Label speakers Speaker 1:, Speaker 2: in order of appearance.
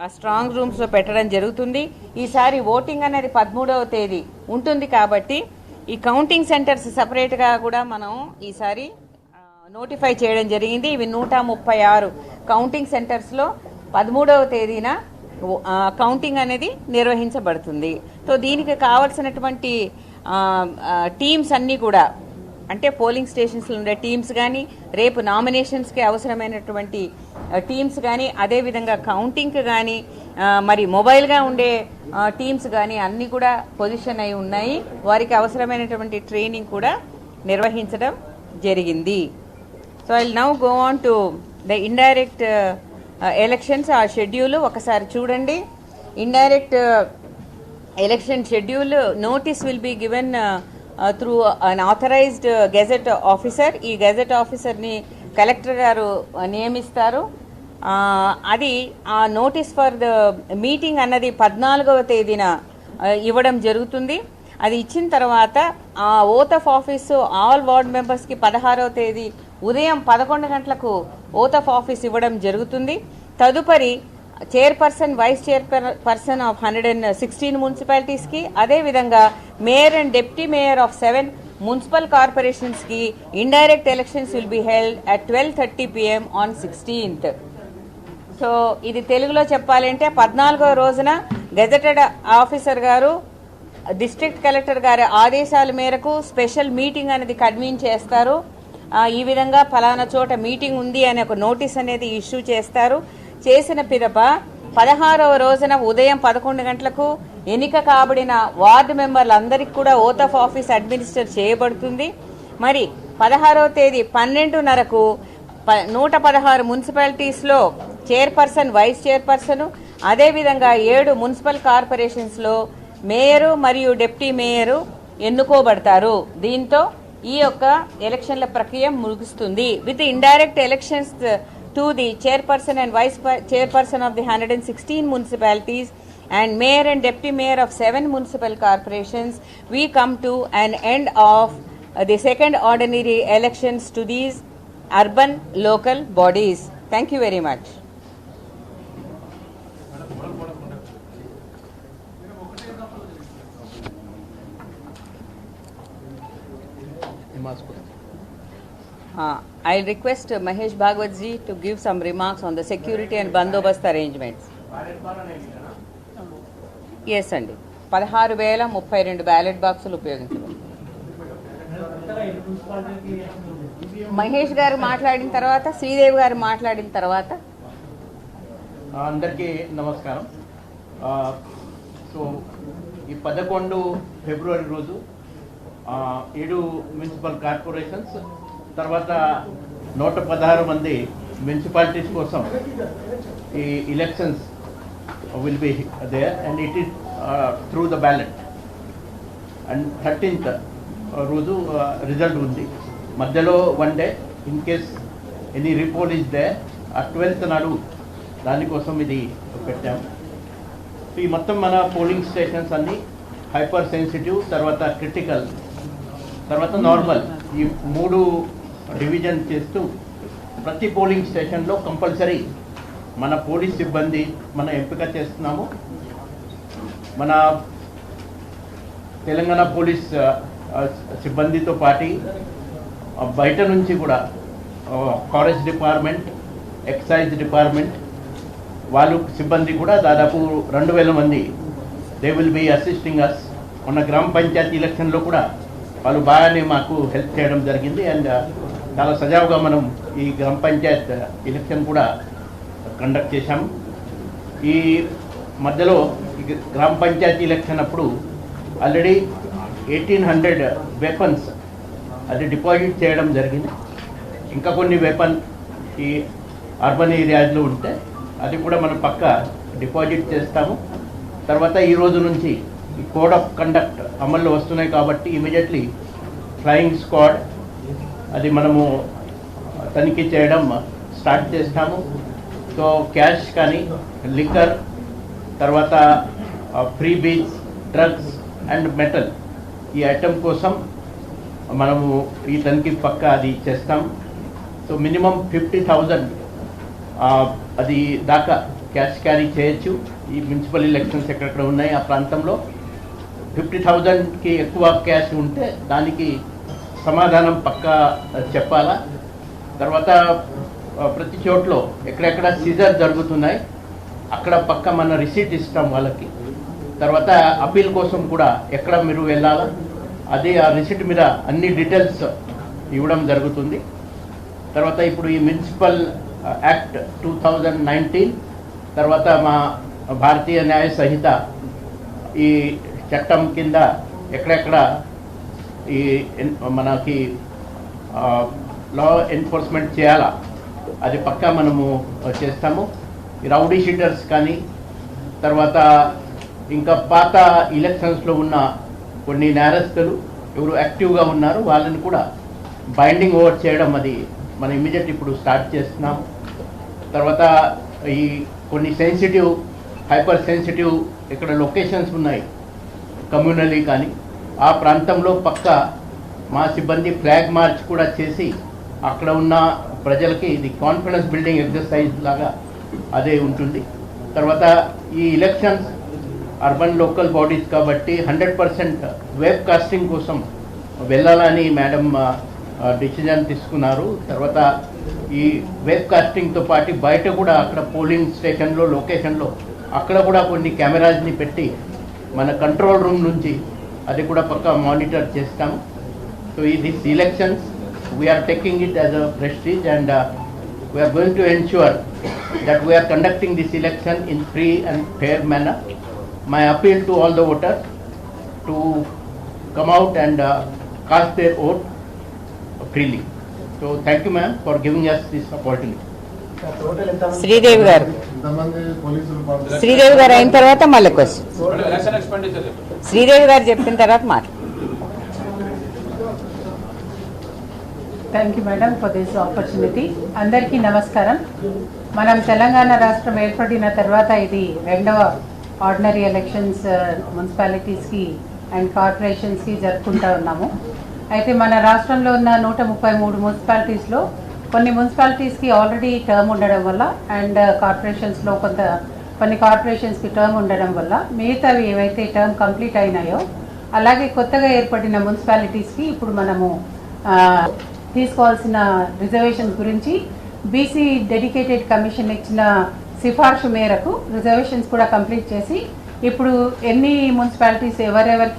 Speaker 1: ఆ స్ట్రాంగ్ రూమ్స్లో పెట్టడం జరుగుతుంది. ఈసారి ఓటింగ్ అనేది 13వ తేదీ ఉంటుంది కాబట్టి ఈ కౌంటింగ్ సెంటర్స్ సపరేట్గా కూడా మనం ఈసారి నోటిఫై చేయడం జరిగింది. ఇవి 136 కౌంటింగ్ సెంటర్స్లో 13వ తేదీన కౌంటింగ్ అనేది నిర్వహించబడుతుంది. సో దీనికి కావలసినటువంటి టీమ్స్ అన్నీ కూడా అంటే పోలింగ్ స్టేషన్స్లో ఉండే టీమ్స్ కానీ, రేపు నామినేషన్స్కి అవసరమైనటువంటి టీమ్స్ కానీ, అదేవిధంగా కౌంటింగ్కి కానీ, మరి మొబైల్గా ఉండే టీమ్స్ కానీ అన్నీ కూడా పొజిషన్ అయి ఉన్నాయి. వారికి అవసరమైనటువంటి ట్రైనింగ్ కూడా నిర్వహించడం జరిగింది. So I will now go on to the indirect elections. ఆ షెడ్యూల్ ఒకసారి చూడండి. Indirect election schedule notice will be given through an authorized gazette officer. ఈ గెజెట్ ఆఫీసర్ని కలెక్టర్ గారు నియమిస్తారు. అది ఆ నోటీస్ ఫర్ ద మీటింగ్ అన్నది 14వ తేదీన ఇవ్వడం జరుగుతుంది. అది ఇచ్చిన తర్వాత ఆ oath of office all ward మెంబర్స్కి 16వ తేదీ ఉదయం 11 గంటలకు ఓత్ ఆఫ్ ఆఫీస్ ఇవ్వడం జరుగుతుంది. తదుపరి చైర్పర్సన్, వైస్ చైర్పర్సన్ ఆఫ్ 116 మున్సిపాలిటీస్కి, అదేవిధంగా mayor and deputy mayor of 7 municipal కార్పొరేషన్స్కి indirect elections will be held at 12:30 PM on 16th. So ఇది తెలుగులో చెప్పాలంటే 14వ రోజున గెజెటెడ్ ఆఫీసర్ గారు డిస్ట్రిక్ట్ కలెక్టర్ గారి ఆదేశాల మేరకు స్పెషల్ మీటింగ్ అనేది కన్వీన్ చేస్తారు. ఈ విధంగా ఫలానా చోట మీటింగ్ ఉంది అనే ఒక నోటీస్ అనేది ఇష్యూ చేస్తారు. చేసిన పిదప 16వ రోజున ఉదయం 11 గంటలకు ఎన్నిక కాబడిన వార్డు మెంబర్లందరికీ కూడా ఓత్ ఆఫ్ ఆఫీస్ అడ్మినిస్టర్ చేయబడుతుంది. మరి 16వ తేదీ 12:30కు 116 మున్సిపాలిటీస్లో చైర్పర్సన్, వైస్ చైర్పర్సన్, అదేవిధంగా 7 మున్సిపల్ కార్పొరేషన్స్లో మేయరు మరియు డిప్యూటీ మేయరు ఎన్నుకోబడతారు. దీంతో ఈ యొక్క ఎలక్షన్ల ప్రక్రియ ముగుస్తుంది. With indirect elections to the chairperson and vice chairperson of the 116 municipalities and mayor and deputy mayor of 7 municipal corporations, we come to an end of the second ordinary elections to these urban local bodies. Thank you very much. I'll request Mahesh Bhagwat ji to give some remarks on the security and bandobast arrangements. Yes andi. 16,032 ballot బాక్సులు ఉపయోగించబడ్డాయి. మహేష్ గారు మాట్లాడిన తర్వాత, శ్రీదేవి గారు మాట్లాడిన తర్వాత.
Speaker 2: అందరికీ నమస్కారం. సో ఈ 11 ఫిబ్రవరి రోజు 7 మున్సిపల్ కార్పొరేషన్స్ తర్వాత 116 మంది మున్సిపాలిటీస్ కోసం ఈ elections will be there and it is through the ballot. And 13th రోజు రిజల్ట్ ఉంది. మధ్యలో 1 day in case any repoll is there ఆ 12th నాడు దానికోసం ఇది పెట్టాం. ఈ మొత్తం మన పోలింగ్ స్టేషన్స్ అన్నీ హైపర్ సెన్సిటివ్, తర్వాత క్రిటికల్, తర్వాత నార్మల్, ఈ 3 డివిజన్ చేస్తూ ప్రతి పోలింగ్ స్టేషన్లో కంపల్సరీ మన పోలీస్ సిబ్బంది మన ఎంపిక చేస్తున్నాము. మన తెలంగాణ పోలీస్ సిబ్బందితో పాటు బయట నుంచి కూడా ఫారెస్ట్ డిపార్ట్మెంట్, ఎక్సైజ్ డిపార్ట్మెంట్ వాళ్ళు సిబ్బంది కూడా దాదాపు 2,000 మంది దే విల్ బీ అసిస్టింగ్ అస్. మన గ్రామ పంచాయతీ ఎలక్షన్లో కూడా వాళ్ళు బాగానే మాకు హెల్ప్ చేయడం జరిగింది. అండ్ చాలా సజావుగా మనం ఈ గ్రామ పంచాయత్ ఎలక్షన్ కూడా కండక్ట్ చేశాం. ఈ మధ్యలో ఈ గ్రామ పంచాయతీ ఎలక్షన్ అప్పుడు ఆల్రెడీ 1,800 వెపన్స్ అది డిపాజిట్ చేయడం జరిగింది. ఇంకా కొన్ని వెపన్ ఈ అర్బన్ ఏరియాస్లో ఉంటే అది కూడా మనం పక్క డిపాజిట్ చేస్తాము. తర్వాత ఈ రోజు నుంచి ఈ కోడ్ ఆఫ్ కండక్ట్ అమల్లో వస్తున్నాయి కాబట్టి ఇమీడియట్లీ ఫ్లయింగ్ స్క్వాడ్ అది మనము తనిఖీ చేయడం స్టార్ట్ చేస్తాము. సో క్యాష్ కానీ, లిక్కర్, తర్వాత free beach, drugs and metal ఈ ఐటమ్ కోసం మనము ఈ తనిఖీ పక్క అది చేస్తాం. సో మినిమం 50,000 అది దాకా క్యాష్ క్యారీ చేయొచ్చు. ఈ మున్సిపల్ ఎలక్షన్స్ ఎక్కడెక్కడ ఉన్నాయి ఆ ప్రాంతంలో 50,000కి ఎక్కువ క్యాష్ ఉంటే దానికి సమాధానం పక్కా చెప్పాలా. తర్వాత ప్రతి చోట్లో ఎక్కడెక్కడ సీజర్ జరుగుతున్నాయి అక్కడ పక్క మన రిసీట్ ఇస్తాం వాళ్ళకి. తర్వాత అప్పీల్ కోసం కూడా ఎక్కడ మీరు వెళ్ళాలా అదే ఆ రిసీట్ మీద అన్ని డీటెయిల్స్ ఇవ్వడం జరుగుతుంది. తర్వాత ఇప్పుడు ఈ మున్సిపల్ యాక్ట్ 2019 తర్వాత మా భారతీయ న్యాయ సంహిత ఈ చట్టం కింద ఎక్కడెక్కడ ఈ మనకి లా ఎన్ఫోర్స్మెంట్ చేయాలా అది పక్కా మనము చేస్తాము. ఈ రౌడీ షీటర్స్ కానీ తర్వాత ఇంకా పాత ఎలక్షన్స్లో ఉన్న కొన్ని నేరస్తులు ఎవరు యాక్టివ్గా ఉన్నారు వాళ్ళని కూడా బైండింగ్ ఓవర్ చేయడం అది మనం ఇమీడియట్ ఇప్పుడు స్టార్ట్ చేస్తున్నాం. తర్వాత ఈ కొన్ని సెన్సిటివ్ హైపర్ సెన్సిటివ్ ఇక్కడ లొకేషన్స్ ఉన్నాయి కమ్యూనలీ కానీ ఆ ప్రాంతంలో పక్క మా సిబ్బంది ఫ్లాగ్ మార్చ్ కూడా చేసి అక్కడ ఉన్న ప్రజలకి ఇది కాన్ఫిడెన్స్ బిల్డింగ్ ఎక్సర్సైజ్ లాగా అదే ఉంటుంది. తర్వాత ఈ ఎలక్షన్స్ అర్బన్ లోకల్ బాడీస్ కాబట్టి 100% వెబ్ కాస్టింగ్ కోసం వెళ్ళాలని మేడం డిసిజన్ తీసుకున్నారు. తర్వాత ఈ వెబ్ కాస్టింగ్తో పాటు బయట కూడా అక్కడ పోలింగ్ స్టేషన్లో లొకేషన్లో అక్కడ కూడా కొన్ని కెమెరాస్ని పెట్టి మన కంట్రోల్ రూమ్ నుంచి అది కూడా పక్కా మానిటర్ చేస్తాము. సో ఈ this elections we are taking it as a prestige and we are going to ensure that we are conducting this election in free and fair manner. My appeal to all the voters to come out and cast their vote freely. So thank you ma'am for giving us this opportunity.
Speaker 1: Sridevi గారు శ్రీదేవి గారు అయిన తర్వాత మళ్ళీ question. Sridevi గారు చెప్పిన తర్వాత మాట.
Speaker 3: Thank you madam for this opportunity. అందరికీ నమస్కారం. మనం తెలంగాణ రాష్ట్రం ఏర్పడిన తర్వాత ఇది రెండవ ఆర్డినరీ ఎలక్షన్స్ మున్సిపాలిటీస్కి అండ్ కార్పొరేషన్స్కి జరుపుకుంటూ ఉన్నాము. అయితే మన రాష్ట్రంలో ఉన్న 133 మున్సిపాలిటీస్లో కొన్ని మున్సిపాలిటీస్కి ఆల్రెడీ టర్మ్ ఉండడం వల్ల అండ్ కార్పొరేషన్స్లో కొన్ని కార్పొరేషన్స్కి టర్మ్ ఉండడం వల్ల మిగతావి ఏవైతే టర్మ్ కంప్లీట్ అయినాయో అలాగే కొత్తగా ఏర్పడిన మున్సిపాలిటీస్కి ఇప్పుడు మనము తీసుకోవాల్సిన రిజర్వేషన్స్ గురించి బీసీ డెడికేటెడ్ కమిషన్ ఇచ్చిన సిఫార్సు మేరకు రిజర్వేషన్స్ కూడా కంప్లీట్ చేసి ఇప్పుడు ఎన్ని మున్సిపాలిటీస్ ఎవరెవరికి